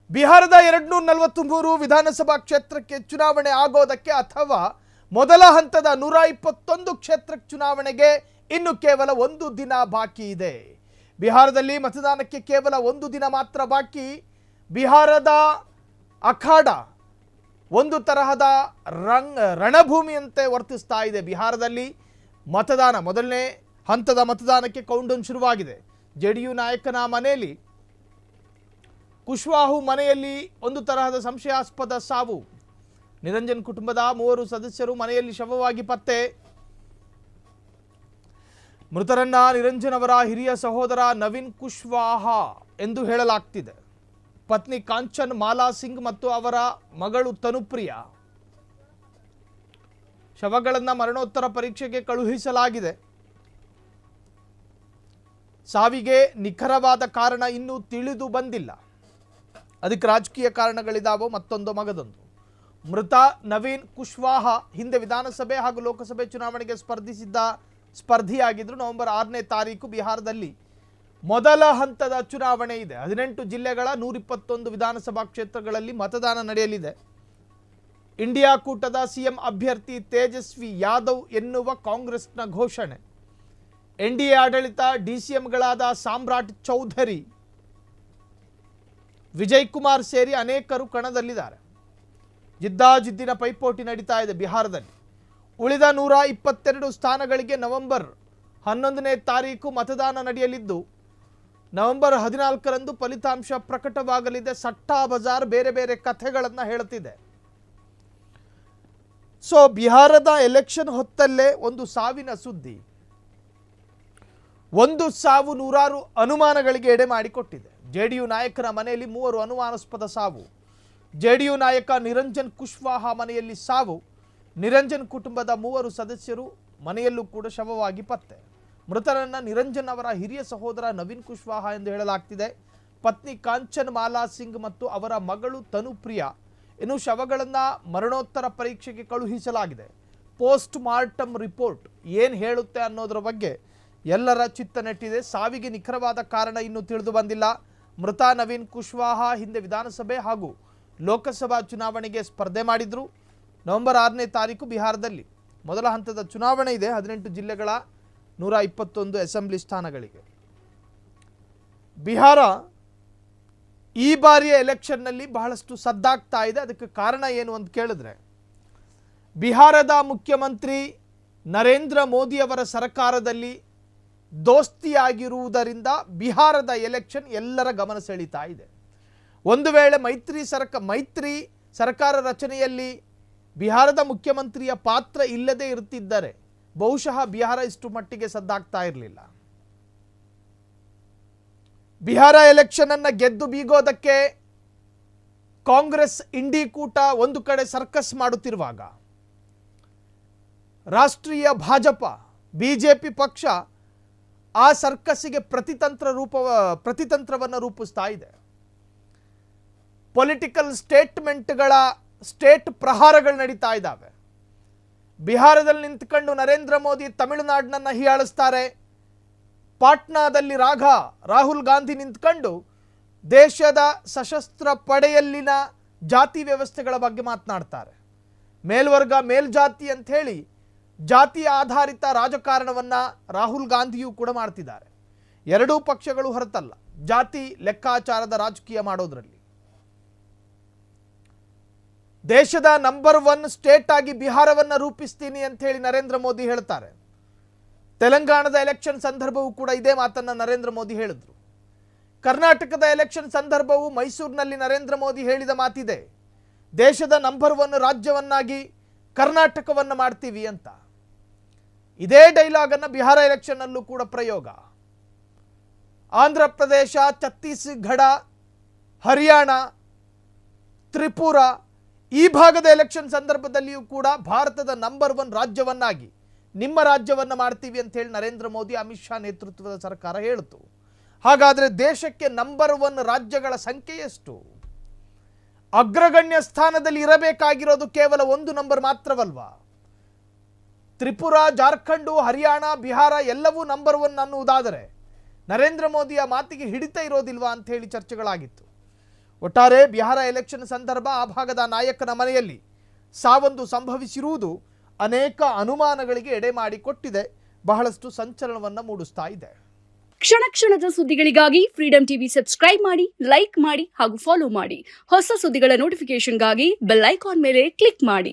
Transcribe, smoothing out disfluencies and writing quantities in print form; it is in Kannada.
ಬಿಹಾರದ 243 ವಿಧಾನಸಭಾ ಕ್ಷೇತ್ರಕ್ಕೆ ಚುನಾವಣೆ ಆಗೋದಕ್ಕೆ ಅಥವಾ ಮೊದಲ ಹಂತದ 121 ಕ್ಷೇತ್ರಕ್ಕೆ ಚುನಾವಣೆಗೆ ಇನ್ನು ಕೇವಲ ಒಂದು ದಿನ ಬಾಕಿ ಇದೆ. ಬಿಹಾರದಲ್ಲಿ ಮತದಾನಕ್ಕೆ ಕೇವಲ ಒಂದು ದಿನ ಮಾತ್ರ ಬಾಕಿ. ಬಿಹಾರದ ಅಖಾಡ ಒಂದು ತರಹದ ರಣಭೂಮಿಯಂತೆ ವರ್ತಿಸ್ತಾ ಇದೆ. ಬಿಹಾರದಲ್ಲಿ ಮತದಾನ ಮೊದಲನೇ ಹಂತದ ಮತದಾನಕ್ಕೆ ಕೌಂಟೌನ್ ಶುರುವಾಗಿದೆ. ಜೆಡಿಯು ನಾಯಕನ ಮನೆಯಲ್ಲಿ ಕುಶ್ವಾಹು ಮನೆಯಲ್ಲಿ ಒಂದು ತರಹದ ಸಂಶಯಾಸ್ಪದ ಸಾವು. ನಿರಂಜನ್ ಕುಟುಂಬದ 3 ಸದಸ್ಯರು ಮನೆಯಲ್ಲಿ ಶವವಾಗಿ ಪತ್ತೆ. ಮೃತರನ್ನ ನಿರಂಜನ್ ಅವರ ಹಿರಿಯ ಸಹೋದರ ನವೀನ್ ಕುಶ್ವಾಹ ಎಂದು ಹೇಳಲಾಗ್ತಿದೆ. ಪತ್ನಿ ಕಾಂಚನ್ ಮಾಲಾ ಸಿಂಗ್ ಮತ್ತು ಅವರ ಮಗಳು ತನುಪ್ರಿಯ. ಶವಗಳನ್ನು ಮರಣೋತ್ತರ ಪರೀಕ್ಷೆಗೆ ಕಳುಹಿಸಲಾಗಿದೆ. ಸಾವಿಗೆ ನಿಖರವಾದ ಕಾರಣ ಇನ್ನೂ ತಿಳಿದು ಬಂದಿಲ್ಲ. ಅದಕ್ಕೆ ರಾಜಕೀಯ ಕಾರಣಗಳಿದಾವೋ ಮತ್ತೊಂದು ಮಗದೊಂದು. ಮೃತ ನವೀನ್ ಕುಶ್ವಾಹ ಹಿಂದೆ ವಿಧಾನಸಭೆ ಹಾಗೂ ಲೋಕಸಭೆ ಚುನಾವಣೆಗೆ ಸ್ಪರ್ಧಿಯಾಗಿದ್ದರು. ನವೆಂಬರ್ 6ನೇ ತಾರೀಕು ಬಿಹಾರದಲ್ಲಿ ಮೊದಲ ಹಂತದ ಚುನಾವಣೆ ಇದೆ. 18 ಜಿಲ್ಲೆಗಳ 121 ವಿಧಾನಸಭಾ ಕ್ಷೇತ್ರಗಳಲ್ಲಿ ಮತದಾನ ನಡೆಯಲಿದೆ. ಇಂಡಿಯಾ ಕೂಟದ ಸಿಎಂ ಅಭ್ಯರ್ಥಿ ತೇಜಸ್ವಿ ಯಾದವ್ ಎನ್ನುವ ಕಾಂಗ್ರೆಸ್ನ ಘೋಷಣೆ. ಎನ್ಡಿಎ ಆಡಳಿತ ಡಿಸಿಎಂಗಳಾದ ಸಾಮ್ರಾಟ್ ಚೌಧರಿ, ವಿಜಯ್ ಕುಮಾರ್ ಸೇರಿ ಅನೇಕರು ಕಣದಲ್ಲಿದ್ದಾರೆ. ಜಿದ್ದಾಜಿದ್ದಿನ ಪೈಪೋಟಿ ನಡೀತಾ ಇದೆ ಬಿಹಾರದಲ್ಲಿ. ಉಳಿದ 122 ಸ್ಥಾನಗಳಿಗೆ ನವೆಂಬರ್ 11ನೇ ತಾರೀಕು ಮತದಾನ ನಡೆಯಲಿದ್ದು ನವೆಂಬರ್ 14ರಂದು ಫಲಿತಾಂಶ ಪ್ರಕಟವಾಗಲಿದೆ. ಸಟ್ಟಾ ಬಜಾರ್ ಬೇರೆ ಬೇರೆ ಕಥೆಗಳನ್ನು ಹೇಳುತ್ತಿದೆ. ಸೊ ಬಿಹಾರದ ಎಲೆಕ್ಷನ್ ಹೊತ್ತಲ್ಲೇ ಒಂದು ಸಾವಿನ ಸುದ್ದಿ. ಒಂದು ಸಾವು ನೂರಾರು ಅನುಮಾನಗಳಿಗೆ ಎಡೆ ಮಾಡಿಕೊಟ್ಟಿದೆ. ಜೆಡಿಯು ನಾಯಕನ ಮನೆಯಲ್ಲಿ 3 ಅನುಮಾನಾಸ್ಪದ ಸಾವು. ಜೆಡಿಯು ನಾಯಕ ನಿರಂಜನ್ ಕುಶ್ವಾಹ ಮನೆಯಲ್ಲಿ ಸಾವು. ನಿರಂಜನ್ ಕುಟುಂಬದ 3 ಸದಸ್ಯರು ಮನೆಯಲ್ಲೂ ಕೂಡ ಶವವಾಗಿ ಪತ್ತೆ. ಮೃತರನ್ನ ನಿರಂಜನ್ ಅವರ ಹಿರಿಯ ಸಹೋದರ ನವೀನ್ ಕುಶ್ವಾಹ ಎಂದು ಹೇಳಲಾಗ್ತಿದೆ. ಪತ್ನಿ ಕಾಂಚನ್ ಮಾಲಾ ಸಿಂಗ್ ಮತ್ತು ಅವರ ಮಗಳು ತನುಪ್ರಿಯ. ಇನ್ನು ಶವಗಳನ್ನು ಮರಣೋತ್ತರ ಪರೀಕ್ಷೆಗೆ ಕಳುಹಿಸಲಾಗಿದೆ. ಪೋಸ್ಟ್ ಮಾರ್ಟಮ್ ರಿಪೋರ್ಟ್ ಏನು ಹೇಳುತ್ತೆ ಅನ್ನೋದರ ಬಗ್ಗೆ ಎಲ್ಲರ ಚಿತ್ತ ನೆಟ್ಟಿದೆ. ಸಾವಿಗೆ ನಿಖರವಾದ ಕಾರಣ ಇನ್ನೂ ತಿಳಿದು ಬಂದಿಲ್ಲ. ಮೃತ ನವೀನ್ ಕುಶ್ವಾಹ ಹಿಂದೆ ವಿಧಾನಸಭೆ ಹಾಗೂ ಲೋಕಸಭಾ ಚುನಾವಣೆಗೆ ಸ್ಪರ್ಧೆ ಮಾಡಿದ್ರು. ನವೆಂಬರ್ 6ನೇ ತಾರೀಕು ಬಿಹಾರದಲ್ಲಿ ಮೊದಲ ಹಂತದ ಚುನಾವಣೆ ಇದೆ. 18 ಜಿಲ್ಲೆಗಳ 121 ಅಸೆಂಬ್ಲಿ ಸ್ಥಾನಗಳಿಗೆ. ಬಿಹಾರ ಈ ಬಾರಿಯ ಎಲೆಕ್ಷನ್ನಲ್ಲಿ ಬಹಳಷ್ಟು ಸದ್ದಾಗ್ತಾ ಇದೆ. ಅದಕ್ಕೆ ಕಾರಣ ಏನು ಅಂತ ಕೇಳಿದ್ರೆ, ಬಿಹಾರದ ಮುಖ್ಯಮಂತ್ರಿ ನರೇಂದ್ರ ಮೋದಿ ಅವರ ಸರ್ಕಾರದಲ್ಲಿ ದೋಸ್ತಿಯಾಗಿರುವುದರಿಂದ ಬಿಹಾರದ ಎಲೆಕ್ಷನ್ ಎಲ್ಲರ ಗಮನ ಸೆಳೀತಾ ಇದೆ. ಒಂದು ವೇಳೆ ಮೈತ್ರಿ ಸರ್ಕಾರ ರಚನೆಯಲ್ಲಿ ಬಿಹಾರದ ಮುಖ್ಯಮಂತ್ರಿಯ ಪಾತ್ರ ಇಲ್ಲದೆ ಇರುತ್ತಿದ್ದರೆ ಬಹುಶಃ ಬಿಹಾರ ಇಷ್ಟು ಮಟ್ಟಿಗೆ ಸದ್ದಾಗ್ತಾ ಇರಲಿಲ್ಲ. ಬಿಹಾರ ಎಲೆಕ್ಷನ್ ಅನ್ನು ಗೆದ್ದು ಬೀಗೋದಕ್ಕೆ ಕಾಂಗ್ರೆಸ್ ಇಂಡಿ ಕೂಟ ಒಂದು ಕಡೆ ಸರ್ಕಸ್ ಮಾಡುತ್ತಿರುವಾಗ, ರಾಷ್ಟ್ರೀಯ ಭಾಜಪ ಬಿಜೆಪಿ ಪಕ್ಷ ಆ ಸರ್ಕಸ್ಸಿಗೆ ಪ್ರತಿತಂತ್ರವನ್ನು ರೂಪಿಸ್ತಾ ಇದೆ. ಪೊಲಿಟಿಕಲ್ ಸ್ಟೇಟ್ ಪ್ರಹಾರಗಳು ನಡೀತಾ ಇದ್ದಾವೆ. ಬಿಹಾರದಲ್ಲಿ ನಿಂತುಕೊಂಡು ನರೇಂದ್ರ ಮೋದಿ ತಮಿಳುನಾಡನ್ನ ಹೀಯಾಳಿಸ್ತಾರೆ. ಪಾಟ್ನಾದಲ್ಲಿ ರಾಹುಲ್ ಗಾಂಧಿ ನಿಂತ್ಕೊಂಡು ದೇಶದ ಸಶಸ್ತ್ರ ಪಡೆಯಲ್ಲಿನ ಜಾತಿ ವ್ಯವಸ್ಥೆಗಳ ಬಗ್ಗೆ ಮಾತನಾಡ್ತಾರೆ. ಮೇಲ್ವರ್ಗ ಮೇಲ್ಜಾತಿ ಅಂತ ಹೇಳಿ ಜಾತಿ ಆಧಾರಿತ ರಾಜಕಾರಣವನ್ನು ರಾಹುಲ್ ಗಾಂಧಿಯೂ ಕೂಡ ಮಾಡ್ತಿದ್ದಾರೆ. ಎರಡೂ ಪಕ್ಷಗಳು ಹೊರತಲ್ಲ, ಜಾತಿ ಲೆಕ್ಕಾಚಾರದ ರಾಜಕೀಯ ಮಾಡೋದ್ರಲ್ಲಿ. ದೇಶದ ನಂಬರ್ 1 ಸ್ಟೇಟ್ ಆಗಿ ಬಿಹಾರವನ್ನು ರೂಪಿಸ್ತೀನಿ ಅಂತ ಹೇಳಿ ನರೇಂದ್ರ ಮೋದಿ ಹೇಳ್ತಾರೆ. ತೆಲಂಗಾಣದ ಎಲೆಕ್ಷನ್ ಸಂದರ್ಭವೂ ಕೂಡ ಇದೇ ಮಾತನ್ನು ನರೇಂದ್ರ ಮೋದಿ ಹೇಳಿದ್ರು. ಕರ್ನಾಟಕದ ಎಲೆಕ್ಷನ್ ಸಂದರ್ಭವೂ ಮೈಸೂರಿನಲ್ಲಿ ನರೇಂದ್ರ ಮೋದಿ ಹೇಳಿದ ಮಾತಿದೆ. ದೇಶದ ನಂಬರ್ 1 ರಾಜ್ಯವನ್ನಾಗಿ ಕರ್ನಾಟಕವನ್ನು ಮಾಡ್ತೀವಿ ಅಂತ. ಇದೇ ಡೈಲಾಗನ್ನು ಬಿಹಾರ ಎಲೆಕ್ಷನ್ನಲ್ಲೂ ಕೂಡ ಪ್ರಯೋಗ. ಆಂಧ್ರ ಪ್ರದೇಶ, ಛತ್ತೀಸ್ಗಢ, ಹರಿಯಾಣ, ತ್ರಿಪುರ ಈ ಭಾಗದ ಎಲೆಕ್ಷನ್ ಸಂದರ್ಭದಲ್ಲಿಯೂ ಕೂಡ ಭಾರತದ ನಂಬರ್ 1 ರಾಜ್ಯವನ್ನಾಗಿ ನಿಮ್ಮ ರಾಜ್ಯವನ್ನು ಮಾಡ್ತೀವಿ ಅಂತ ಹೇಳಿ ನರೇಂದ್ರ ಮೋದಿ, ಅಮಿತ್ ಶಾ ನೇತೃತ್ವದ ಸರ್ಕಾರ ಹೇಳಿತು. ಹಾಗಾದರೆ ದೇಶಕ್ಕೆ ನಂಬರ್ 1 ರಾಜ್ಯಗಳ ಸಂಖ್ಯೆ ಎಷ್ಟು? ಅಗ್ರಗಣ್ಯ ಸ್ಥಾನದಲ್ಲಿ ಇರಬೇಕಾಗಿರೋದು ಕೇವಲ 1 ನಂಬರ್ ಮಾತ್ರವಲ್ವಾ? ತ್ರಿಪುರ, ಜಾರ್ಖಂಡ್, ಹರಿಯಾಣ, ಬಿಹಾರ ಎಲ್ಲವೂ ನಂಬರ್ 1 ಅನ್ನುವುದಾದರೆ ನರೇಂದ್ರ ಮೋದಿಯ ಮಾತಿಗೆ ಹಿಡಿತ ಇರೋದಿಲ್ವಾ ಅಂತ ಹೇಳಿ ಚರ್ಚೆಗಳಾಗಿತ್ತು. ಒಟ್ಟಾರೆ ಬಿಹಾರ ಎಲೆಕ್ಷನ್ ಸಂದರ್ಭ ಆ ಭಾಗದ ನಾಯಕನ ಮನೆಯಲ್ಲಿ ಸಾವೊಂದು ಸಂಭವಿಸಿರುವುದು ಅನೇಕ ಅನುಮಾನಗಳಿಗೆ ಎಡೆ ಮಾಡಿಕೊಟ್ಟಿದೆ, ಬಹಳಷ್ಟು ಸಂಚಲನವನ್ನ ಮೂಡಿಸ್ತಾ ಇದೆ. ಕ್ಷಣ ಕ್ಷಣದ ಸುದ್ದಿಗಳಿಗಾಗಿ ಫ್ರೀಡಂ ಟಿವಿ ಸಬ್ಸ್ಕ್ರೈಬ್ ಮಾಡಿ, ಲೈಕ್ ಮಾಡಿ ಹಾಗೂ ಫಾಲೋ ಮಾಡಿ. ಹೊಸ ಸುದ್ದಿಗಳ ನೋಟಿಫಿಕೇಶನ್ಗಾಗಿ ಬೆಲ್ ಐಕಾನ್ ಮೇಲೆ ಕ್ಲಿಕ್ ಮಾಡಿ.